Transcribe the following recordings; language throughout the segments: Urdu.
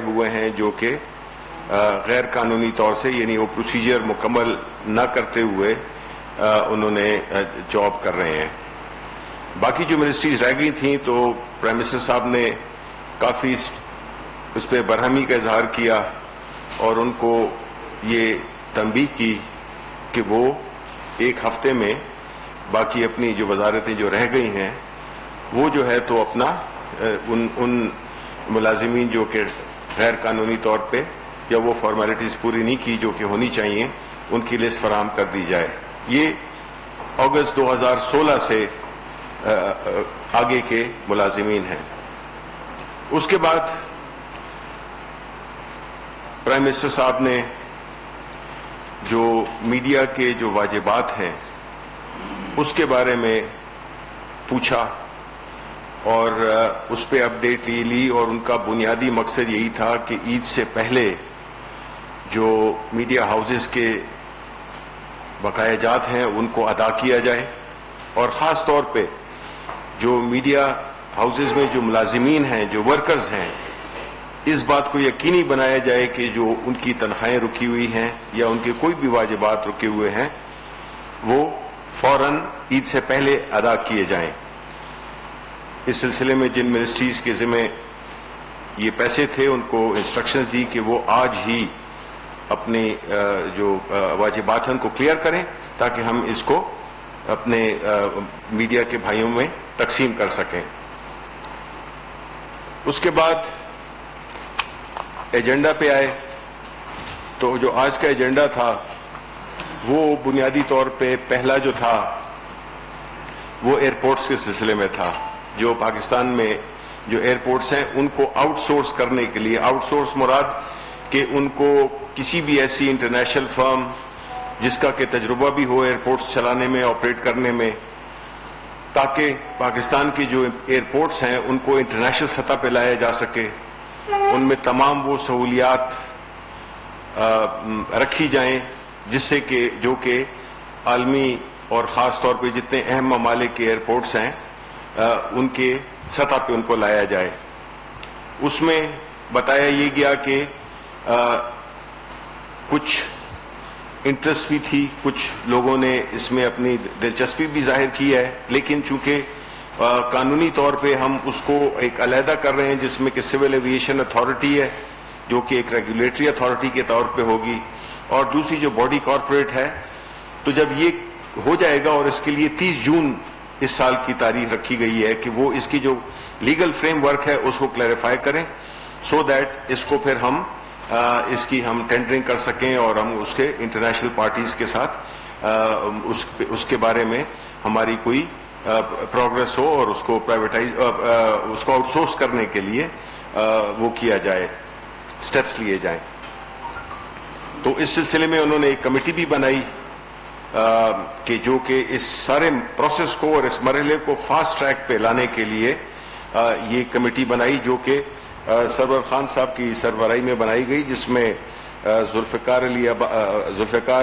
غائب ہوئے ہیں جو کہ غیر قانونی طور سے، یعنی وہ پروسیجر مکمل نہ کرتے ہوئے انہوں نے جاب کر رہے ہیں۔ باقی جو منسٹریز رہ گئی تھیں تو پرائم منسٹر صاحب نے کافی اس پہ برہمی کا اظہار کیا اور ان کو یہ تنبیہ کی کہ وہ ایک ہفتے میں باقی اپنی جو وزارتیں جو رہ گئی ہیں وہ جو ہے تو اپنا ان ملازمین جو کہ غیر قانونی طور پہ یا وہ فارمیلٹیز پوری نہیں کی جو کہ ہونی چاہیے، ان کی لسٹ فراہم کر دی جائے۔ یہ اگست 2016 سے آگے کے ملازمین ہیں۔ اس کے بعد پرائم منسٹر صاحب نے جو میڈیا کے جو واجبات ہیں اس کے بارے میں پوچھا اور اس پہ اپڈیٹ لی، اور ان کا بنیادی مقصد یہی تھا کہ عید سے پہلے جو میڈیا ہاؤسز کے بقایا جات ہیں ان کو ادا کیا جائے، اور خاص طور پہ جو میڈیا ہاؤسز میں جو ملازمین ہیں، جو ورکرز ہیں، اس بات کو یقینی بنایا جائے کہ جو ان کی تنخواہیں رکی ہوئی ہیں یا ان کے کوئی بھی واجبات رکے ہوئے ہیں وہ فوراً عید سے پہلے ادا کیے جائیں۔ اس سلسلے میں جن منسٹریز کے ذمہ یہ پیسے تھے ان کو انسٹرکشن دی کہ وہ آج ہی اپنے جو واجبات ہیں ان کو کلیئر کریں تاکہ ہم اس کو اپنے میڈیا کے بھائیوں میں تقسیم کر سکیں۔ اس کے بعد ایجنڈا پہ آئے تو جو آج کا ایجنڈا تھا وہ بنیادی طور پہ پہلا جو تھا وہ ایئرپورٹس کے سلسلے میں تھا۔ جو پاکستان میں جو ایئرپورٹس ہیں ان کو آؤٹ سورس کرنے کے لیے، آؤٹ سورس مراد کہ ان کو کسی بھی ایسی انٹرنیشنل فرم جس کا کہ تجربہ بھی ہو ایئرپورٹس چلانے میں، آپریٹ کرنے میں، تاکہ پاکستان کے جو ایئرپورٹس ہیں ان کو انٹرنیشنل سطح پہ لایا جا سکے، ان میں تمام وہ سہولیات رکھی جائیں جس سے کہ جو کہ عالمی اور خاص طور پہ جتنے اہم ممالک کے ایئرپورٹس ہیں ان کے سطح پہ ان کو لایا جائے۔ اس میں بتایا یہ گیا کہ کچھ انٹرسٹ بھی تھی، کچھ لوگوں نے اس میں اپنی دلچسپی بھی ظاہر کی ہے، لیکن چونکہ قانونی طور پہ ہم اس کو ایک علیحدہ کر رہے ہیں جس میں کہ سول ایویشن اتھارٹی ہے جو کہ ایک ریگولیٹری اتھارٹی کے طور پہ ہوگی، اور دوسری جو باڈی کارپوریٹ ہے، تو جب یہ ہو جائے گا اور اس کے لیے 30 جون اس سال کی تاریخ رکھی گئی ہے کہ وہ اس کی جو لیگل فریم ورک ہے اس کو کلیریفائی کریں سو دیٹ اس کو پھر ہم اس کی ہم ٹینڈرنگ کر سکیں اور ہم اس کے انٹرنیشنل پارٹیز کے ساتھ اس کے بارے میں ہماری کوئی پروگرس ہو اور اس کو پرائیویٹائز اس کو آؤٹ سورس کرنے کے لیے وہ کیا جائے، سٹیپس لیے جائیں۔ تو اس سلسلے میں انہوں نے ایک کمیٹی بھی بنائی کہ جو کہ اس سارے پروسیس کو اور اس مرحلے کو فاسٹ ٹریک پہ لانے کے لیے یہ کمیٹی بنائی جو کہ سرور خان صاحب کی سربراہی میں بنائی گئی، جس میں ذوالفقار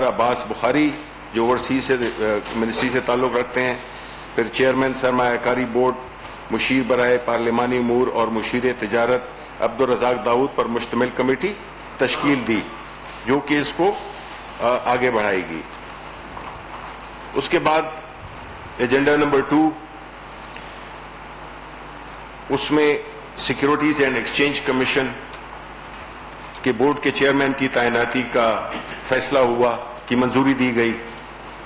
عباس بخاری جو اوورسیز سے منسٹری سے تعلق رکھتے ہیں، پھر چیئرمین سرمایہ کاری بورڈ، مشیر برائے پارلیمانی امور اور مشیر تجارت عبدالرزاق داؤد پر مشتمل کمیٹی تشکیل دی جو کہ اس کو آگے بڑھائے گی۔ اس کے بعد ایجنڈا نمبر 2، اس میں سیکیورٹیز اینڈ ایکسچینج کمیشن کے بورڈ کے چیئرمین کی تعیناتی کا فیصلہ ہوا، کی منظوری دی گئی،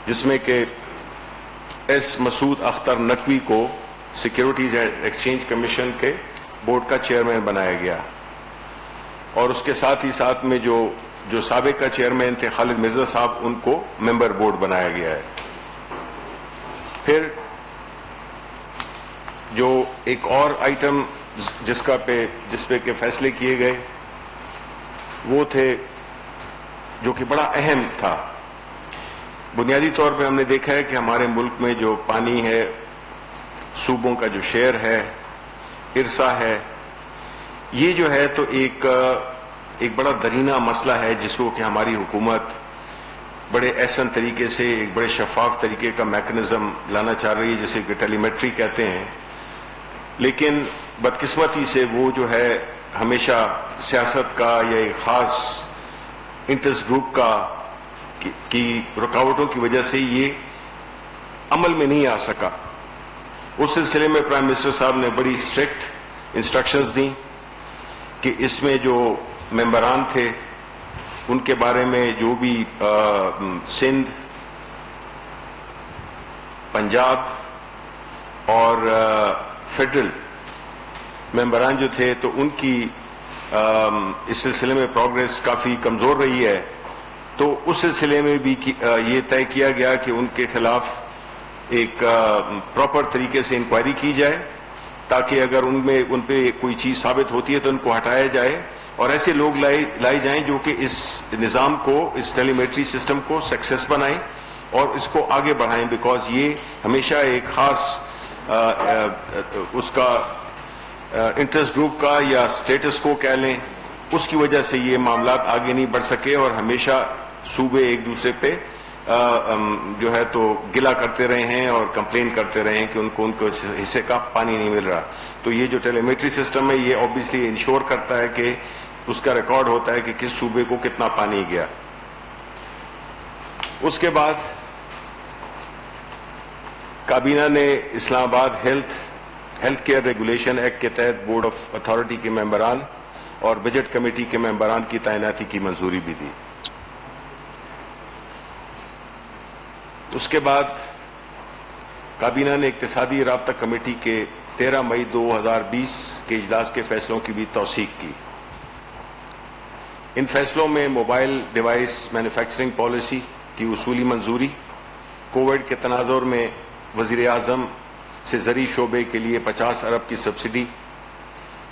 جس میں کہ ایس مسعود اختر نقوی کو سیکیورٹیز اینڈ ایکسچینج کمیشن کے بورڈ کا چیئرمین بنایا گیا، اور اس کے ساتھ ہی ساتھ میں جو سابق کا چیئرمین تھے خالد مرزا صاحب، ان کو ممبر بورڈ بنایا گیا ہے۔ پھر جو ایک اور آئٹم جس پہ کہ فیصلے کیے گئے وہ تھے جو کہ بڑا اہم تھا۔ بنیادی طور پہ ہم نے دیکھا ہے کہ ہمارے ملک میں جو پانی ہے، صوبوں کا جو شیئر ہے، ارسا ہے، یہ جو ہے تو ایک بڑا درینہ مسئلہ ہے جس کو کہ ہماری حکومت بڑے احسن طریقے سے ایک بڑے شفاف طریقے کا میکنزم لانا چاہ رہی ہے جسے کہ ٹیلی میٹری کہتے ہیں، لیکن بدقسمتی سے وہ جو ہے ہمیشہ سیاست کا یا ایک خاص انٹرسٹ گروپ کا کی رکاوٹوں کی وجہ سے یہ عمل میں نہیں آ سکا. اس سلسلے میں پرائم منسٹر صاحب نے بڑی اسٹرکٹ انسٹرکشنز دیں کہ اس میں جو ممبران تھے ان کے بارے میں جو بھی سندھ، پنجاب اور فیڈرل ممبران جو تھے تو ان کی اس سلسلے میں پروگریس کافی کمزور رہی ہے. تو اس سلسلے میں بھی یہ طے کیا گیا کہ ان کے خلاف ایک پراپر طریقے سے انکوائری کی جائے تاکہ اگر ان پہ کوئی چیز ثابت ہوتی ہے تو ان کو ہٹایا جائے اور ایسے لوگ لائے جائیں جو کہ اس نظام کو، اس ٹیلی میٹری سسٹم کو سکسیس بنائیں اور اس کو آگے بڑھائیں، بیکاز یہ ہمیشہ ایک خاص اس کا انٹرسٹ گروپ کا یا سٹیٹس کو کہہ لیں، اس کی وجہ سے یہ معاملات آگے نہیں بڑھ سکے اور ہمیشہ صوبے ایک دوسرے پہ جو ہے تو گلا کرتے رہے ہیں اور کمپلین کرتے رہے ہیں کہ ان کو حصے کا پانی نہیں مل رہا. تو یہ جو ٹیلی میٹری سسٹم ہے یہ اوبیسلی انشور کرتا ہے کہ اس کا ریکارڈ ہوتا ہے کہ کس صوبے کو کتنا پانی گیا. اس کے بعد کابینہ نے اسلام آباد ہیلتھ کیئر ریگولیشن ایکٹ کے تحت بورڈ آف اتھارٹی کے ممبران اور بجٹ کمیٹی کے ممبران کی تعیناتی کی منظوری بھی دی. اس کے بعد کابینہ نے اقتصادی رابطہ کمیٹی کے 13 مئی 2020 کے اجلاس کے فیصلوں کی بھی توثیق کی. ان فیصلوں میں موبائل ڈیوائس مینوفیکچرنگ پالیسی کی اصولی منظوری، کووڈ کے تناظر میں وزیر اعظم سے زرعی شعبے کے لیے 50 ارب کی سبسڈی،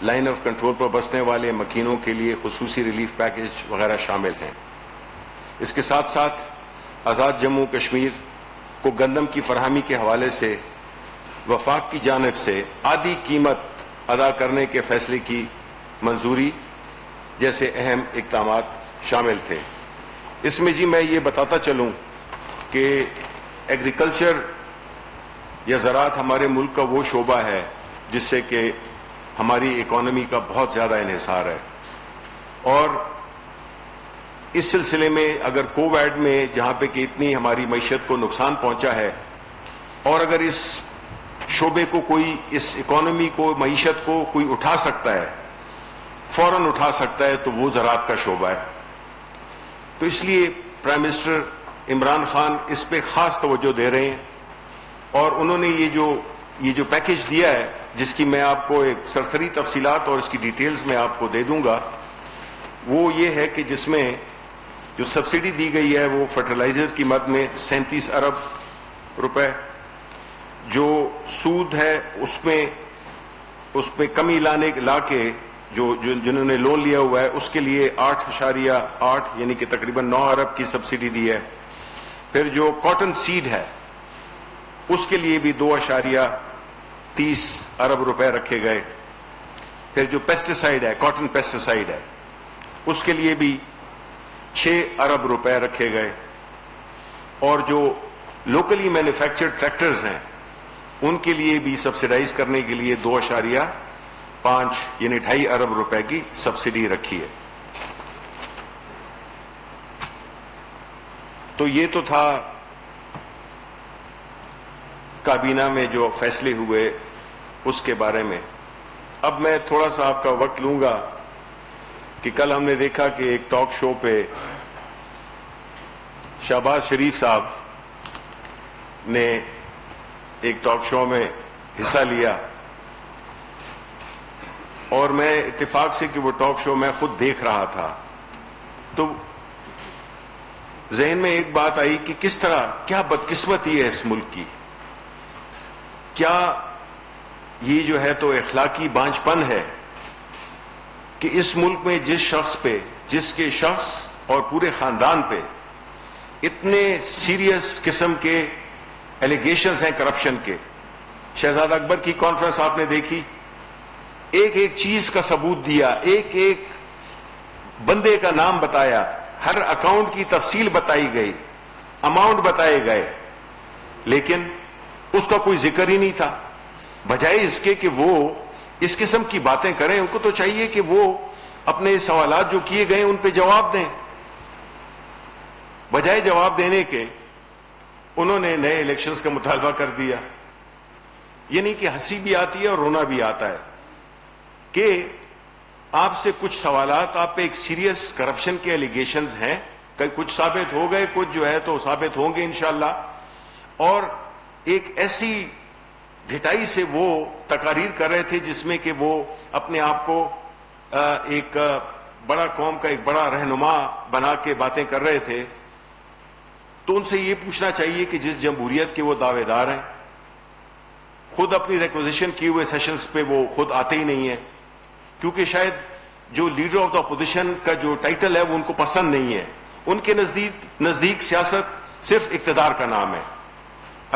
لائن آف کنٹرول پر بسنے والے مکینوں کے لیے خصوصی ریلیف پیکج وغیرہ شامل ہیں. اس کے ساتھ ساتھ آزاد جموں کشمیر کو گندم کی فراہمی کے حوالے سے وفاق کی جانب سے آدھی قیمت ادا کرنے کے فیصلے کی منظوری جیسے اہم اقدامات شامل تھے. اس میں میں یہ بتاتا چلوں کہ ایگریکلچر یا زراعت ہمارے ملک کا وہ شعبہ ہے جس سے کہ ہماری اکانومی کا بہت زیادہ انحصار ہے. اور اس سلسلے میں اگر کووڈ میں جہاں پہ کہ اتنی ہماری معیشت کو نقصان پہنچا ہے اور اگر اس شعبے کو کوئی، اس اکانومی کو، معیشت کو کوئی اٹھا سکتا ہے، فوراً اٹھا سکتا ہے، تو وہ زراعت کا شعبہ ہے. تو اس لیے پرائم منسٹر عمران خان اس پہ خاص توجہ دے رہے ہیں اور انہوں نے یہ جو پیکج دیا ہے جس کی میں آپ کو ایک سرسری تفصیلات اور اس کی ڈیٹیلز میں آپ کو دے دوں گا، وہ یہ ہے کہ جس میں جو سبسڈی دی گئی ہے وہ فرٹیلائزر کی مد میں 37 ارب روپے، جو سود ہے اس میں کمی لا کے جنہوں نے لون لیا ہوا ہے اس کے لیے 8.8 یعنی کہ تقریباً 9 ارب کی سبسڈی دی ہے. پھر جو کاٹن سیڈ ہے اس کے لیے بھی 2.30 ارب روپے رکھے گئے. پھر جو پیسٹیسائیڈ ہے، کاٹن پیسٹیسائیڈ ہے، اس کے لیے بھی 6 ارب روپے رکھے گئے. اور جو لوکلی مینوفیکچرڈ ٹریکٹرز ہیں ان کے لیے بھی سبسڈائز کرنے کے لیے 2.5 یعنی 2.5 ارب روپے کی سبسڈی رکھی ہے. تو یہ تو تھا کابینہ میں جو فیصلے ہوئے اس کے بارے میں. اب میں تھوڑا سا آپ کا وقت لوں گا کہ کل ہم نے دیکھا کہ ایک ٹاک شو پہ شہباز شریف صاحب نے ایک ٹاک شو میں حصہ لیا اور میں اتفاق سے کہ وہ ٹاک شو میں خود دیکھ رہا تھا تو ذہن میں ایک بات آئی کہ کس طرح، کیا بدقسمتی ہے اس ملک کی، کیا یہ جو ہے تو اخلاقی بانجھ پن ہے کہ اس ملک میں جس کے شخص اور پورے خاندان پہ اتنے سیریس قسم کے ایلیگیشنز ہیں کرپشن کے. شہزادہ اکبر کی کانفرنس آپ نے دیکھی، ایک ایک چیز کا ثبوت دیا، ایک ایک بندے کا نام بتایا، ہر اکاؤنٹ کی تفصیل بتائی گئی، اماؤنٹ بتائے گئے، لیکن اس کا کوئی ذکر ہی نہیں تھا. بجائے اس کے کہ وہ اس قسم کی باتیں کریں. ان کو تو چاہیے کہ وہ اپنے سوالات جو کیے گئے ان پہ جواب دیں. بجائے جواب دینے کے انہوں نے نئے الیکشنز کا مطالبہ کر دیا. یہ نہیں کہ ہنسی بھی آتی ہے اور رونا بھی آتا ہے کہ آپ سے کچھ سوالات, آپ پہ ایک سیریس کرپشن کے ایلیگیشنز ہیں, کچھ ثابت ہو گئے, کچھ جو ہے تو ثابت ہوں گے انشاءاللہ, اور ایک ایسی ڈھٹائی سے وہ تقاریر کر رہے تھے جس میں کہ وہ اپنے آپ کو ایک بڑا قوم کا ایک بڑا رہنما بنا کے باتیں کر رہے تھے. تو ان سے یہ پوچھنا چاہیے کہ جس جمہوریت کے وہ دعوے دار ہیں, خود اپنی ریکوزیشن کیے ہوئے سیشنز پہ وہ خود آتے ہی نہیں ہیں, کیونکہ شاید جو لیڈر آف دا اپوزیشن کا جو ٹائٹل ہے وہ ان کو پسند نہیں ہے. ان کے نزدیک سیاست صرف اقتدار کا نام ہے.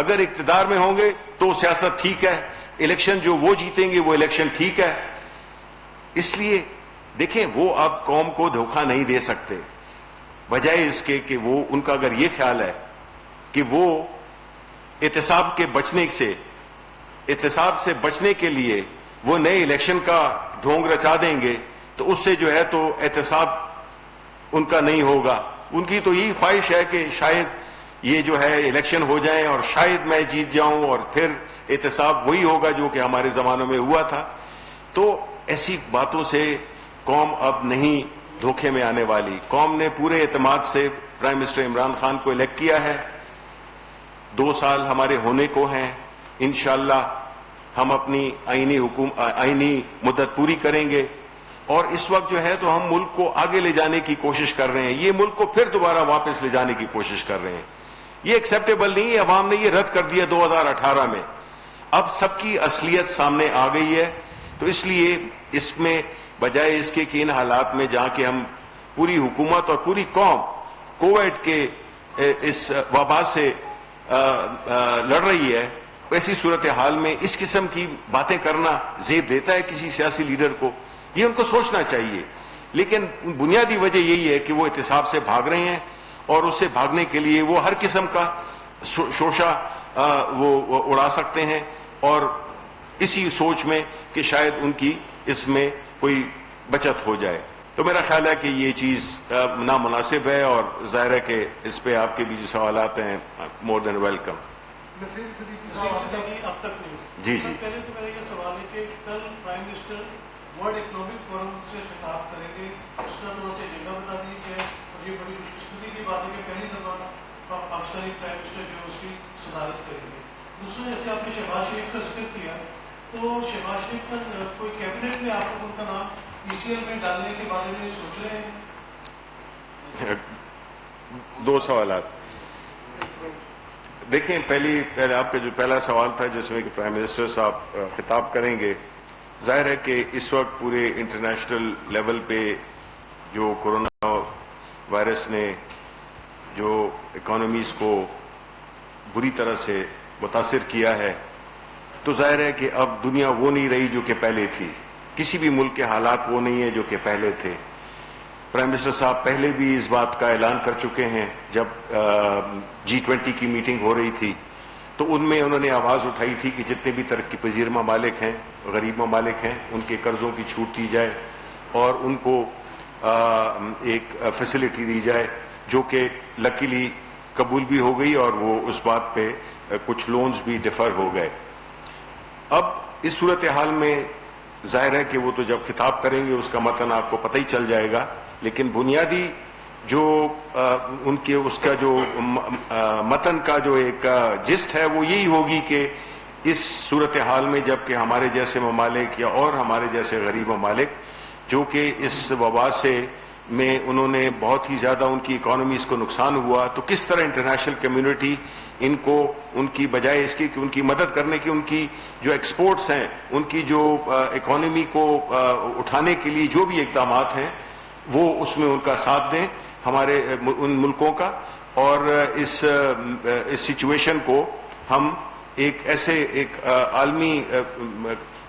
اگر اقتدار میں ہوں گے تو سیاست ٹھیک ہے, الیکشن جو وہ جیتیں گے وہ الیکشن ٹھیک ہے. اس لیے دیکھیں وہ اب قوم کو دھوکہ نہیں دے سکتے, بجائے اس کے کہ وہ ان کا اگر یہ خیال ہے کہ وہ احتساب سے بچنے کے لیے وہ نئے الیکشن کا ڈھونگ رچا دیں گے تو اس سے جو ہے تو احتساب ان کا نہیں ہوگا. ان کی تو یہی خواہش ہے کہ شاید یہ جو ہے الیکشن ہو جائیں اور شاید میں جیت جاؤں اور پھر احتساب وہی ہوگا جو کہ ہمارے زمانوں میں ہوا تھا. تو ایسی باتوں سے قوم اب نہیں دھوکے میں آنے والی. قوم نے پورے اعتماد سے پرائم منسٹر عمران خان کو الیکٹ کیا ہے. 2 سال ہمارے ہونے کو ہیں. انشاءاللہ ہم اپنی آئینی مدت پوری کریں گے, اور اس وقت جو ہے تو ہم ملک کو آگے لے جانے کی کوشش کر رہے ہیں. یہ ملک کو پھر دوبارہ واپس لے جانے کی کوشش کر رہے ہیں. یہ ایکسیپٹیبل نہیں ہے. عوام نے یہ رد کر دیا 2018 میں. اب سب کی اصلیت سامنے آ گئی ہے. تو اس لیے اس میں بجائے اس کے کہ ان حالات میں جہاں کہ ہم پوری حکومت اور پوری قوم کووڈ کے اس وبا سے لڑ رہی ہے, ایسی صورتحال میں اس قسم کی باتیں کرنا زیب دیتا ہے کسی سیاسی لیڈر کو. یہ ان کو سوچنا چاہیے. لیکن بنیادی وجہ یہی ہے کہ وہ احتساب سے بھاگ رہے ہیں, اور اس سے بھاگنے کے لیے وہ ہر قسم کا شوشہ وہ اڑا سکتے ہیں, اور اسی سوچ میں کہ شاید ان کی اس میں کوئی بچت ہو جائے. تو میرا خیال ہے کہ یہ چیز نامناسب ہے, اور ظاہر ہے کہ اس پہ آپ کے بھی جو سوالات ہیں مور دین ویلکم. جی جی پہلے تو میرا یہ سوال ہے کہ کل prime minister world economic forum سے خطاب کریں گے, اس کا تھوڑا سا ایجنڈا بتا دیجیے. اور یہ بڑی خوش قسمتی کی بات ہے کہ پہلی دفعہ پاکستانی پرائم منسٹر جو اس کی صدارت کریں گے. دوسرا, جیسے آپ نے شہباز شریف کا ذکر کیا, تو شہباز شریف کا کوئی کیبنٹ میں آپ ان کا نام ECL میں ڈالنے کے بارے میں سوچ رہے ہیں؟ 2 سوالات. دیکھیں پہلے آپ کا جو پہلا سوال تھا جس میں کہ پرائم منسٹر صاحب خطاب کریں گے, ظاہر ہے کہ اس وقت پورے انٹرنیشنل لیول پہ جو کورونا وائرس نے جو اکانومیز کو بری طرح سے متاثر کیا ہے, تو ظاہر ہے کہ اب دنیا وہ نہیں رہی جو کہ پہلے تھی. کسی بھی ملک کے حالات وہ نہیں ہیں جو کہ پہلے تھے. پرائم منسٹر صاحب پہلے بھی اس بات کا اعلان کر چکے ہیں. جب G20 کی میٹنگ ہو رہی تھی تو ان میں انہوں نے آواز اٹھائی تھی کہ جتنے بھی ترقی پذیر ممالک ہیں, غریب ممالک ہیں, ان کے قرضوں کی چھوٹ دی جائے اور ان کو ایک فیسلٹی دی جائے, جو کہ لکیلی قبول بھی ہو گئی, اور وہ اس بات پہ کچھ لونز بھی ڈیفر ہو گئے. اب اس صورتحال میں ظاہر ہے کہ وہ تو جب خطاب کریں گے اس کا متن آپ کو پتہ ہی چل جائے گا, لیکن بنیادی جو ان کے اس کا جو متن کا جو ایک جسٹ ہے وہ یہی ہوگی کہ اس صورتحال میں جب کہ ہمارے جیسے ممالک یا اور ہمارے جیسے غریب ممالک جو کہ اس وبا سے میں انہوں نے بہت ہی زیادہ ان کی اکانومیز کو نقصان ہوا, تو کس طرح انٹرنیشنل کمیونٹی ان کو ان کی بجائے اس کی کہ ان کی مدد کرنے کی, ان کی جو ایکسپورٹس ہیں, ان کی جو اکانومی کو اٹھانے کے لیے جو بھی اقدامات ہیں وہ اس میں ان کا ساتھ دیں ہمارے ان ملکوں کا, اور اس سچویشن کو ہم ایک ایسے ایک عالمی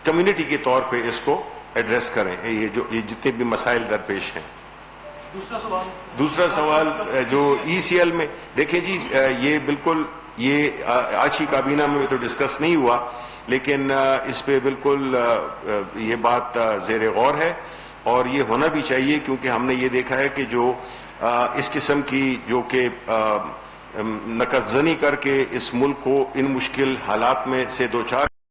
کمیونٹی کے طور پہ اس کو ایڈریس کریں, یہ جتنے بھی مسائل درپیش ہیں. دوسرا سوال جو ECL میں, دیکھیں جی یہ بالکل یہ آج کی کابینہ میں تو ڈسکس نہیں ہوا, لیکن اس پہ بالکل یہ بات زیر غور ہے اور یہ ہونا بھی چاہیے، کیونکہ ہم نے یہ دیکھا ہے کہ جو اس قسم کی جو کہ نقد زنی کر کے اس ملک کو ان مشکل حالات میں سے دوچار